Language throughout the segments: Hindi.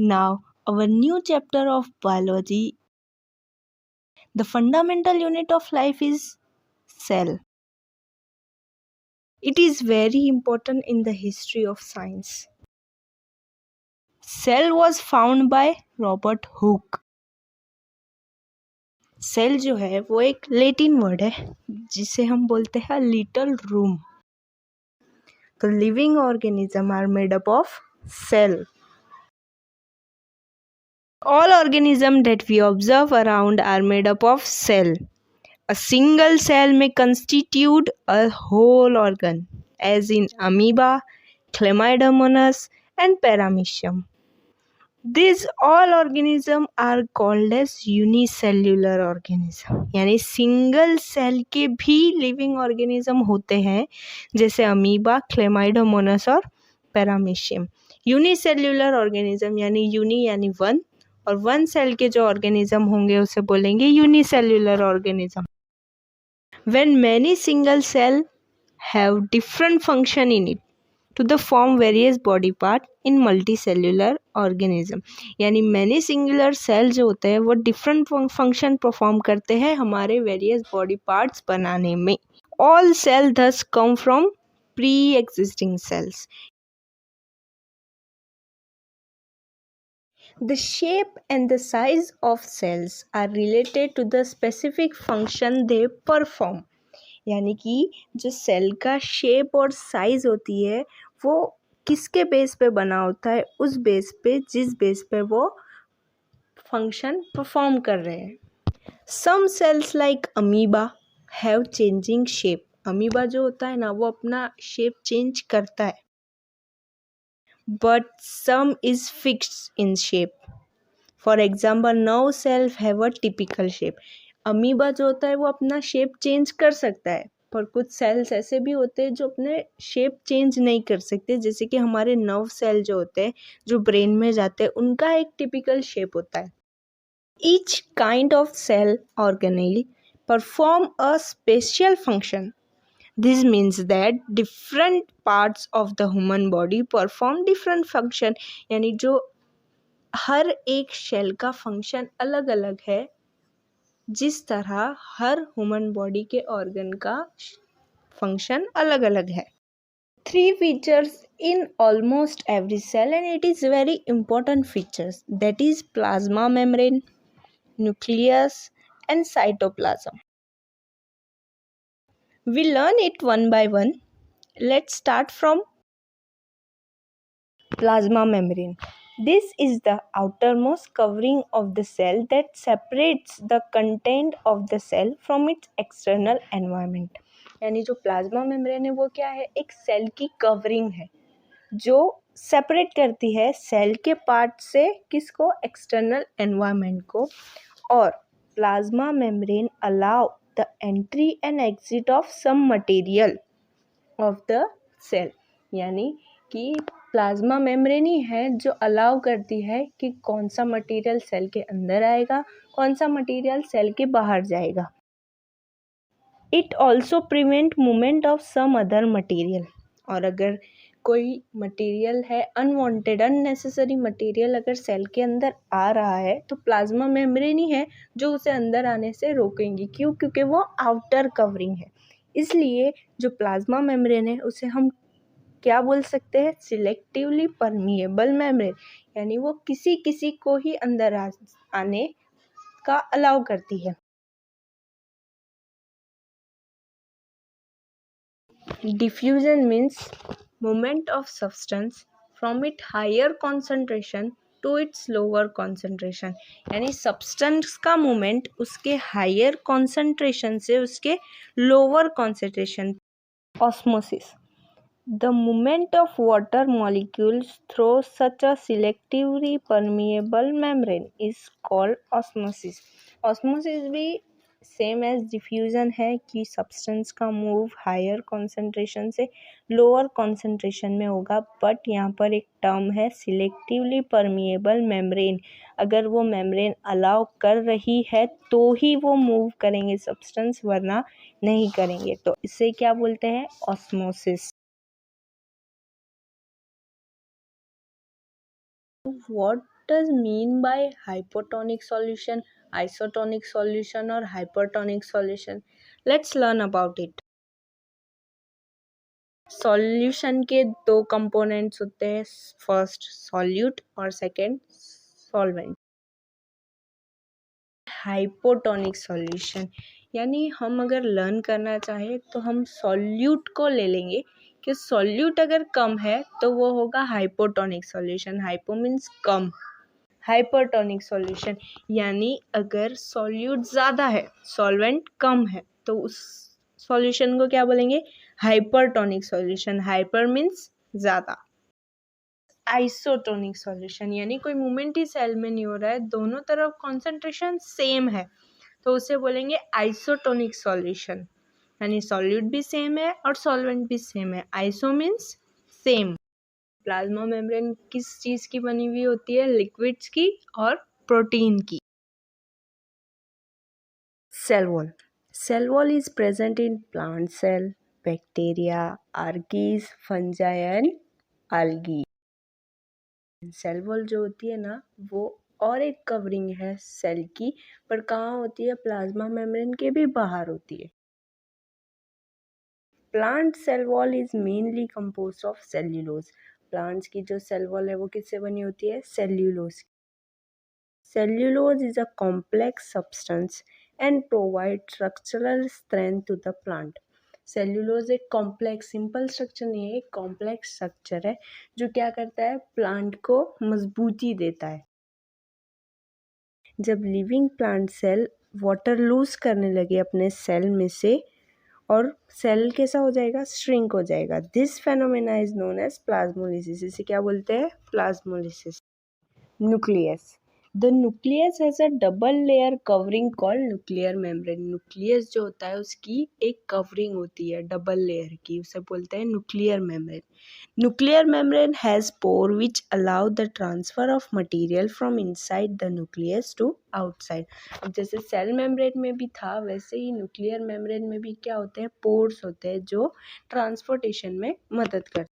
Now, our new chapter of biology. The fundamental unit of life is cell. It is very important in the history of science. Cell was found by Robert Hooke. Cell जो है वो एक लैटिन वर्ड है जिसे हम बोलते हैं लिटिल रूम. तो living organism are made up of cell. All organisms that we observe around are made up of cell. A single cell may constitute a whole organ, as in amoeba, Chlamydomonas, and Paramecium. These all organisms are called as unicellular organism. यानी सिंगल सेल के भी लिविंग ऑर्गेनिज्म होते हैं जैसे अमीबा, क्लेमाइडोमोनास और पैरामीशियम. यूनिसेल्युलर ऑर्गेनिज्म यानी यूनि यानी वन और वन सेल के जो ऑर्गेनिज्म होंगे उसे बोलेंगे unicellular organism. When many single cell have different function in it to the form various body part in multicellular organism. यानी many singular cell जो होते हैं वो different function perform करते हैं हमारे various body parts बनाने में. All cell thus come from pre-existing cells. The shape and the size of cells are related to the specific function they perform. यानी कि जो सेल का शेप और साइज होती है वो किसके बेस पे बना होता है, उस बेस पे जिस बेस पे वो फंक्शन परफॉर्म कर रहे हैं. Some cells like amoeba have changing shape. Amoeba जो होता है ना वो अपना शेप चेंज करता है. But some is fixed in shape. For example, no cell have a typical shape. Amoeba जो होता है वो अपना शेप चेंज कर सकता है पर कुछ सेल्स ऐसे भी होते हैं जो अपने शेप चेंज नहीं कर सकते. जैसे कि हमारे नर्व सेल जो होते हैं जो ब्रेन में जाते हैं उनका एक टिपिकल शेप होता है. Each kind of cell organelle perform a special function. This means that different parts of the human body perform different function. यानी जो हर एक सेल का फंक्शन अलग अलग है जिस तरह हर ह्यूमन बॉडी के ऑर्गन का फंक्शन अलग अलग है. 3 features in almost every cell and it is very important features, that is plasma membrane, nucleus and cytoplasm. We learn it one by one. Let's start from plasma membrane. This is the outermost covering of the cell that separates the content of the cell from its external environment. यानी जो प्लाज्मा मेम्ब्रेन है वो क्या है, एक सेल की कवरिंग है जो सेपरेट करती है सेल के पार्ट से किसको, एक्सटर्नल एनवायरनमेंट को. और plasma membrane allow the entry and exit of some material of the cell. यानी कि प्लाज्मा मेम्ब्रेन ही है जो अलाउ करती है कि कौन सा मटेरियल सेल के अंदर आएगा, कौन सा मटेरियल सेल के बाहर जाएगा. It also prevent movement of some other material. और अगर कोई मटेरियल है अनवांटेड अननेसेसरी मटेरियल अगर सेल के अंदर आ रहा है तो प्लाज्मा मेम्ब्रेन ही है जो उसे अंदर आने से रोकेंगी. क्यों? क्योंकि वो आउटर कवरिंग है. इसलिए जो प्लाज्मा मेम्ब्रेन है उसे हम क्या बोल सकते हैं, सिलेक्टिवली परमिएबल मेम्ब्रेन. यानी वो किसी किसी को ही अंदर आने का अलाउ करती है. Diffusion means movement of substance from it higher concentration to its lower concentration. यानी सब्सटेंस का मूवमेंट उसके हायर कॉन्सेंट्रेशन से उसके lower concentration. Osmosis. The movement of water molecules through such a selectively permeable membrane is called osmosis. Osmosis भी सेम एज डिफ्यूजन है कि सब्सटेंस का मूव हायर कॉन्सेंट्रेशन से लोअर कॉन्सेंट्रेशन में होगा. बट यहाँ पर एक टर्म है सिलेक्टिवली परमिएबल मेम्ब्रेन. अगर वो मेम्ब्रेन अलाउ कर रही है तो ही वो मूव करेंगे सब्सटेंस, वरना नहीं करेंगे. तो इसे क्या बोलते हैं, osmosis. What does mean by hypotonic solution, isotonic solution or hypertonic solution? Let's learn about it. Solution के दो कंपोनेंट्स होते हैं, फर्स्ट सॉल्यूट और सेकंड सॉल्वेंट. हाइपोटोनिक सॉल्यूशन यानी हम अगर लर्न करना चाहें तो हम सॉल्यूट को ले लेंगे कि सॉल्यूट अगर कम है तो वो होगा हाइपोटोनिक सॉल्यूशन. हाइपो मीन्स कम, हाइपरटोनिक सॉल्यूशन यानी अगर सॉल्यूट ज़्यादा है सॉल्वेंट कम है तो उस सॉल्यूशन को क्या बोलेंगे? Hypertonic solution. हाइपर मीन्स ज़्यादा. आइसोटोनिक सॉल्यूशन यानी कोई मूवमेंट ही सेल में नहीं हो रहा है, दोनों तरफ कॉन्सेंट्रेशन सेम है तो उसे बोलेंगे आइसोटोनिक सॉल्यूशन. यानी सॉल्यूट भी सेम है और सॉल्वेंट भी सेम है. Iso means same. Plasma membrane किस चीज़ की बनी हुई होती है? लिक्विड्स की और प्रोटीन की. Cell wall. Cell wall is present in plant cell, bacteria, archaea, fungi and algae. Cell wall जो होती है ना वो और एक कवरिंग है सेल की, पर कहाँ होती है? प्लाज्मा मेम्ब्रेन के भी बाहर होती है. Plant cell wall is mainly composed of cellulose. Plants की जो सेल वॉल है वो किससे बनी होती है? Cellulose. Cellulose is a complex substance and provides structural strength to the plant. Cellulose एक कॉम्प्लेक्स सिंपल स्ट्रक्चर नहीं है, एक कॉम्प्लेक्स स्ट्रक्चर है जो क्या करता है? प्लांट को मजबूती देता है. जब living plant cell water lose करने लगे अपने सेल में से और सेल कैसा हो जाएगा? श्रिंक हो जाएगा. This phenomena is known as plasmolysis. इसे क्या बोलते हैं? Plasmolysis. Nucleus. The nucleus has a double layer covering called nuclear membrane. Nucleus जो होता है उसकी एक कवरिंग होती है डबल लेयर की, उसे बोलते हैं nuclear membrane. Nuclear membrane has pore which allow the transfer of material from inside the nucleus to outside. अब जैसे सेल मेम्ब्रेन में भी था वैसे ही न्यूक्लियर मेम्ब्रेन में भी क्या होते हैं? पोर्स होते हैं जो ट्रांसपोर्टेशन में मदद करते हैं.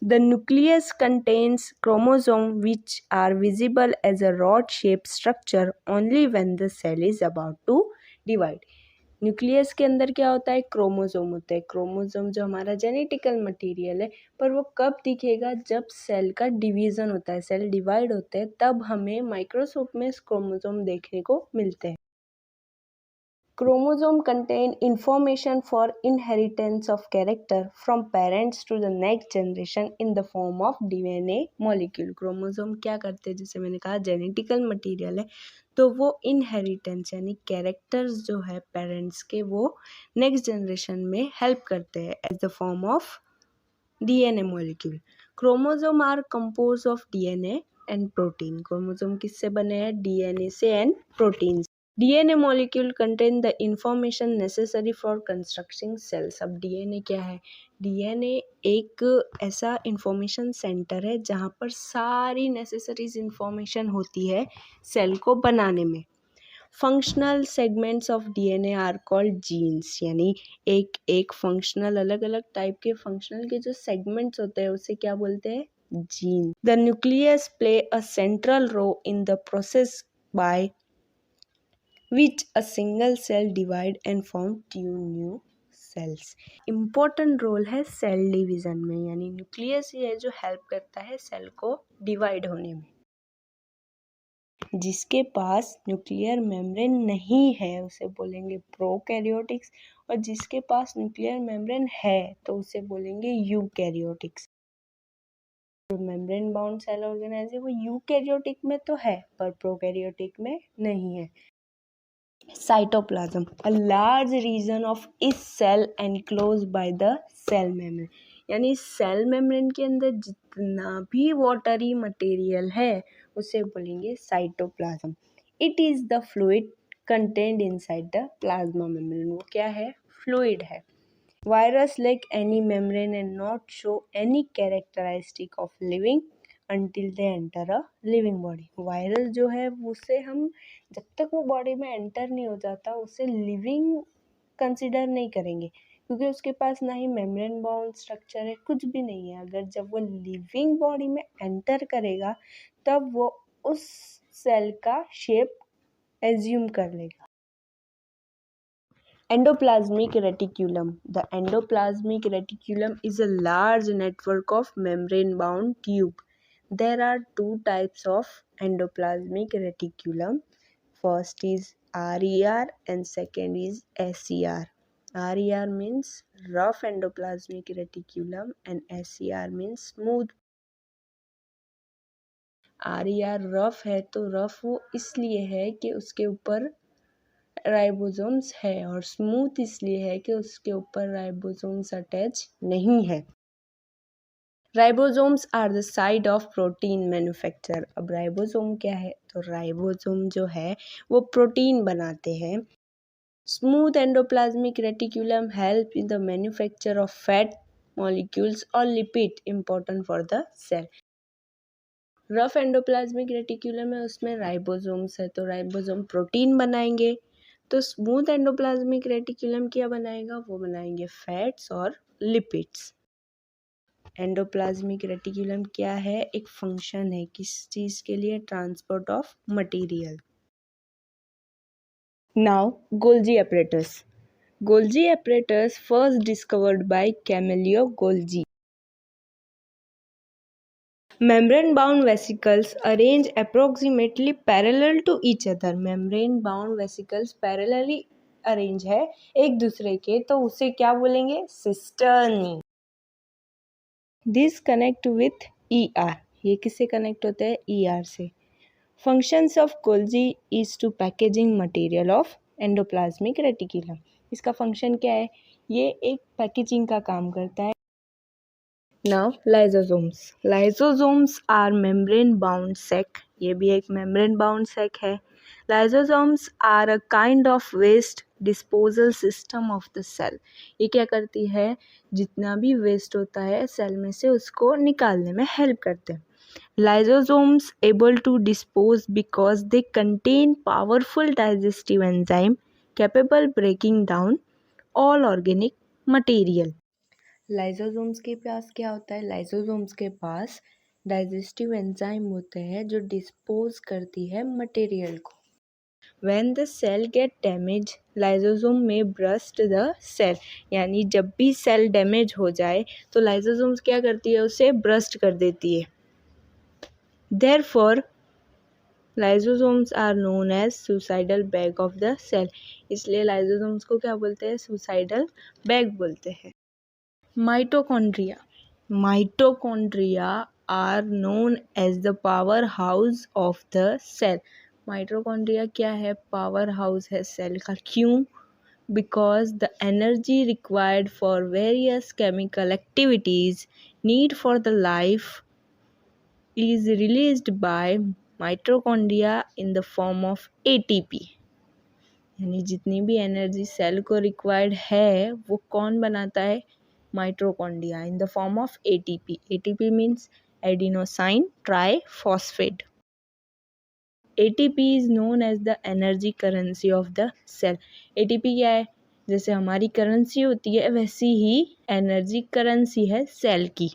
The nucleus contains chromosomes which are visible as a rod-shaped structure only when the cell is about to divide. Nucleus के अंदर क्या होता है? क्रोमोसोम होते हैं. क्रोमोसोम जो हमारा जेनेटिकल मटेरियल है, पर वो कब दिखेगा? जब सेल का डिवीज़न होता है, सेल डिवाइड होते हैं, तब हमें माइक्रोस्कोप में क्रोमोसोम देखने को मिलते हैं. Chromosome contain information for inheritance of character from parents to the next generation in the form of DNA molecule. Chromosome क्या करते हैं? जैसे मैंने कहा जेनेटिकल मटेरियल है तो वो इनहेरिटेंस यानी कैरेक्टर्स जो है पेरेंट्स के वो नेक्स्ट जनरेशन में हेल्प करते हैं as the form of DNA molecule. Chromosome are compose of DNA and protein. Chromosome किससे बने हैं? DNA से and protein. DNA molecule contain the information necessary for constructing cells. अब DNA क्या है? DNA एक ऐसा इंफॉर्मेशन सेंटर है जहाँ पर सारी नेसेसरीज इंफॉर्मेशन होती है सेल को बनाने में. Functional segments of DNA are called genes. यानी एक एक फंक्शनल अलग अलग टाइप के फंक्शनल के जो सेगमेंट्स होते हैं उसे क्या बोलते हैं? Gene. The nucleus play a central role in the process by which a single cell divide and form two new cells. Important role है सेल डिवीज़न में, यानी न्यूक्लियस ही है जो हेल्प करता है सेल को डिवाइड होने में. जिसके पास न्यूक्लियर मेम्ब्रेन नहीं है उसे बोलेंगे प्रोकैरियोटिक्स, और जिसके पास न्यूक्लियर मेम्ब्रेन है तो उसे बोलेंगे यूकैरियोटिक्स. जो मेम्ब्रेन बाउंड सेल ऑर्गेनाइज है वो यूकैरियोटिक में तो है पर प्रोकैरियोटिक में नहीं है. Cytoplasm, a large region of its cell enclosed by the cell membrane. यानी सेल मेम्ब्रेन के अंदर जितना भी वाटरी मटेरियल है उसे बोलेंगे cytoplasm. It is the fluid contained inside the plasma membrane. वो क्या है? फ्लूइड है. Virus like any membrane and not show any characteristic of living until they enter a living body. Virus जो है उसे हम जब तक वो बॉडी में एंटर नहीं हो जाता उसे लिविंग कंसिडर नहीं करेंगे क्योंकि उसके पास ना ही मेम्ब्रेन बाउंड स्ट्रक्चर है, कुछ भी नहीं है. अगर जब वो लिविंग बॉडी में एंटर करेगा तब वो उस सेल का शेप एज्यूम कर लेगा। Endoplasmic reticulum. The endoplasmic reticulum is a large network of membrane-bound tube. There are two types of endoplasmic reticulum. First is RER and second is SER. RER means rough endoplasmic reticulum and SER means smooth. RER rough है तो रफ वो इसलिए है कि उसके ऊपर राइबोसोम्स है और स्मूथ इसलिए है कि उसके ऊपर राइबोसोम्स अटैच नहीं है। Ribosomes are the site of protein manufacture. अब राइबोसोम क्या है, तो राइबोसोम जो है वो प्रोटीन बनाते हैं। Smooth endoplasmic reticulum help in the manufacture of fat molecules और lipid important for the cell. Rough endoplasmic reticulum है, उसमें राइबोसोम्स है तो राइबोसोम प्रोटीन बनाएंगे। तो स्मूथ एंडोप्लाज्मिक रेटिकुलम क्या बनाएगा, वो बनाएंगे फैट्स और लिपिड्स। एंडोप्लाज्मिक रेटिकुलम क्या है, एक फंक्शन है किस चीज़ के लिए, transport of material. Now Golgi apparatus. Golgi apparatus first discovered by Camillo Golgi. Membrane-bound vesicles arrange approximately parallel to each other. Membrane-bound vesicles parallelly arrange है एक दूसरे के, तो उसे क्या बोलेंगे, cisternae. This connect with ER. ये किससे कनेक्ट होते हैं, ER से। Functions of Golgi is to packaging material of endoplasmic reticulum. इसका फंक्शन क्या है, ये एक पैकेजिंग का काम करता है। Now lysosomes. Lysosomes are membrane bound sac. ये भी एक membrane bound sac है। Lysosomes are a kind of waste disposal system of the cell. ये क्या करती है, जितना भी वेस्ट होता है सेल में से उसको निकालने में हेल्प करते हैं। Lysosomes able to dispose because they contain powerful digestive enzyme capable breaking down all organic material. Lysosomes के पास क्या होता है, लाइसोसोम्स के पास डाइजेस्टिव एंजाइम होते हैं जो डिस्पोज करती है मटेरियल को। When the cell get damage lysosome may burst the cell, यानी जब भी सेल डैमेज हो जाए तो लाइसोसोम्स क्या करती है, उसे ब्रस्ट कर देती है। Therefore lysosomes are known as suicidal bag of the cell. इसलिए लाइसोसोम्स को क्या बोलते हैं, सुसाइडल बैग बोलते हैं। Mitochondria. Mitochondria are known as the powerhouse of the cell. Mitochondria क्या है, पावर हाउस है सेल का। क्यों, because the energy required for various chemical activities need for the life is released by mitochondria in the form of ATP. यानी जितनी भी एनर्जी सेल को रिक्वायर्ड है वो कौन बनाता है, mitochondria in the form of ATP. ATP means adenosine triphosphate. ATP is known as the energy currency of the cell. ATP क्या है, जैसे हमारी करेंसी होती है वैसी ही एनर्जी करेंसी है सेल की।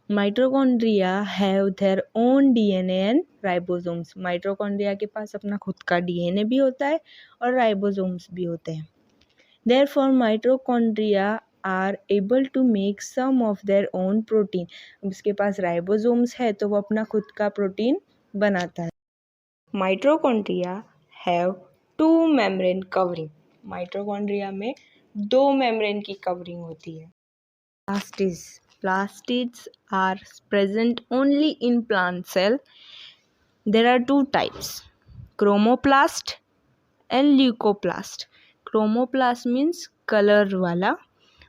Mitochondria have their own DNA and ribosomes. Mitochondria के पास अपना खुद का DNA भी होता है और राइबोसोम्स भी होते हैं। Therefore mitochondria are able to make some of their own protein. उसके पास राइबोसोम्स है तो वो अपना खुद का प्रोटीन बनाता है। Mitochondria have two membrane covering. Mitochondria में दो मेम्ब्रेन की कवरिंग होती है। Plastids. Plastids are present only in plant cell. There are two types, chromoplast and leucoplast. Chromoplast means colour वाला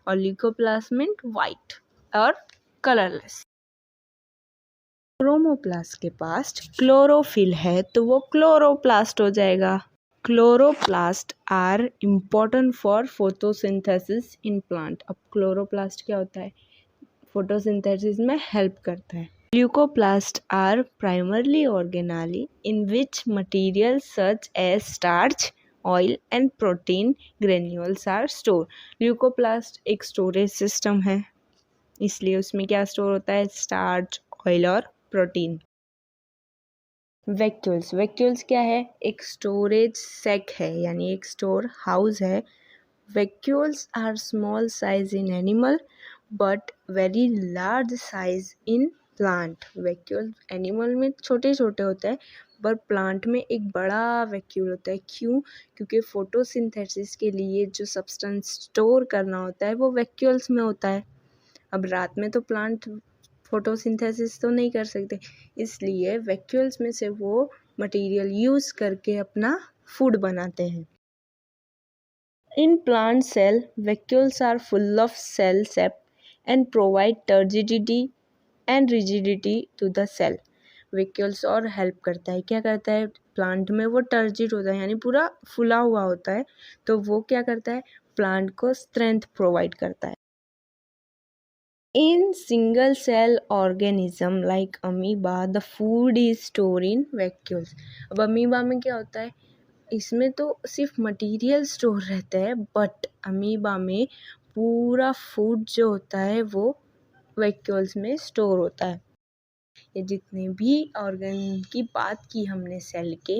और ल्यूकोप्लास्ट मीन वाइट और कलरलेस। क्रोमोप्लास्ट के पास क्लोरोफिल है तो वो क्लोरोप्लास्ट हो जाएगा। Chloroplast are important for photosynthesis in plant. अब क्लोरोप्लास्ट क्या होता है, फोटोसिंथेसिस में हेल्प करता है। Leucoplast are primarily organelle in which material such as starch, oil and protein granules are store. Leucoplast एक स्टोरेज सिस्टम है, इसलिए उसमें क्या स्टोर होता है, स्टार्च, ऑयल और प्रोटीन। वैक्यूल्स क्या है? एक स्टोरेज सैक है, यानी एक स्टोर हाउस है। Vacuoles are small size in animal but very large size in plant. Vacuole animal में छोटे छोटे होते हैं पर प्लांट में एक बड़ा वैक्यूल होता है। क्यों? क्योंकि फोटोसिंथेसिस के लिए जो सब्सटेंस स्टोर करना होता है वो वैक्यूल्स में होता है। अब रात में तो प्लांट फोटोसिंथेसिस तो नहीं कर सकते, इसलिए वैक्यूल्स में से वो मटेरियल यूज़ करके अपना फूड बनाते हैं। In plant cell, vacuoles are full of cell sap and provide turgidity and rigidity to the cell. Vacuoles और हेल्प करता है, क्या करता है? प्लांट में वो टर्जिड होता है यानी पूरा फुला हुआ होता है, तो वो क्या करता है? प्लांट को स्ट्रेंथ प्रोवाइड करता है। In single cell organism like amoeba, the food is stored in vacuoles. अब अमीबा में क्या होता है? इसमें तो सिर्फ मटेरियल स्टोर रहता है, बट अमीबा में पूरा फूड जो होता है वो वैक्यूल्स में स्टोर होता है। ये जितने भी ऑर्गन की बात की हमने सेल के,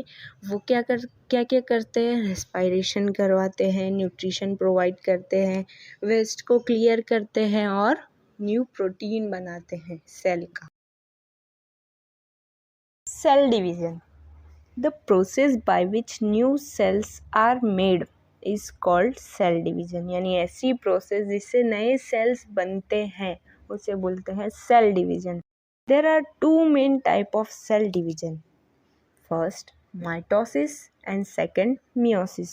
वो क्या करते हैं? रेस्पायरेशन करवाते हैं, न्यूट्रिशन प्रोवाइड करते हैं, वेस्ट को क्लियर करते हैं और न्यू प्रोटीन बनाते हैं सेल का। Cell division, the process by which new cells are made is called cell division. यानी ऐसी प्रोसेस जिससे नए सेल्स बनते हैं उसे बोलते हैं cell division. There are two main type of cell division. First, mitosis and second, meiosis.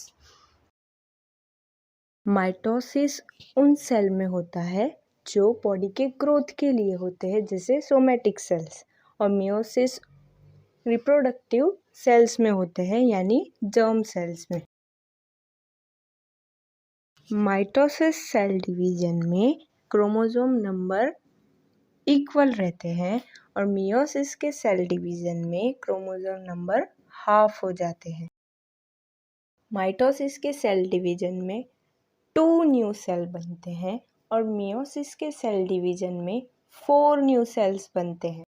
Mitosis उन सेल में होता है जो बॉडी के ग्रोथ के लिए होते हैं, जैसे सोमेटिक सेल्स, और मियोसिस रिप्रोडक्टिव सेल्स में होते हैं, यानी जर्म सेल्स में। माइटोसिस सेल डिवीजन में क्रोमोसोम नंबर इक्वल रहते हैं और मियोसिस के सेल डिवीजन में क्रोमोसोम नंबर हाफ हो जाते हैं। माइटोसिस के सेल डिवीजन में 2 न्यू सेल बनते हैं और मियोसिस के सेल डिवीजन में 4 न्यू सेल्स बनते हैं।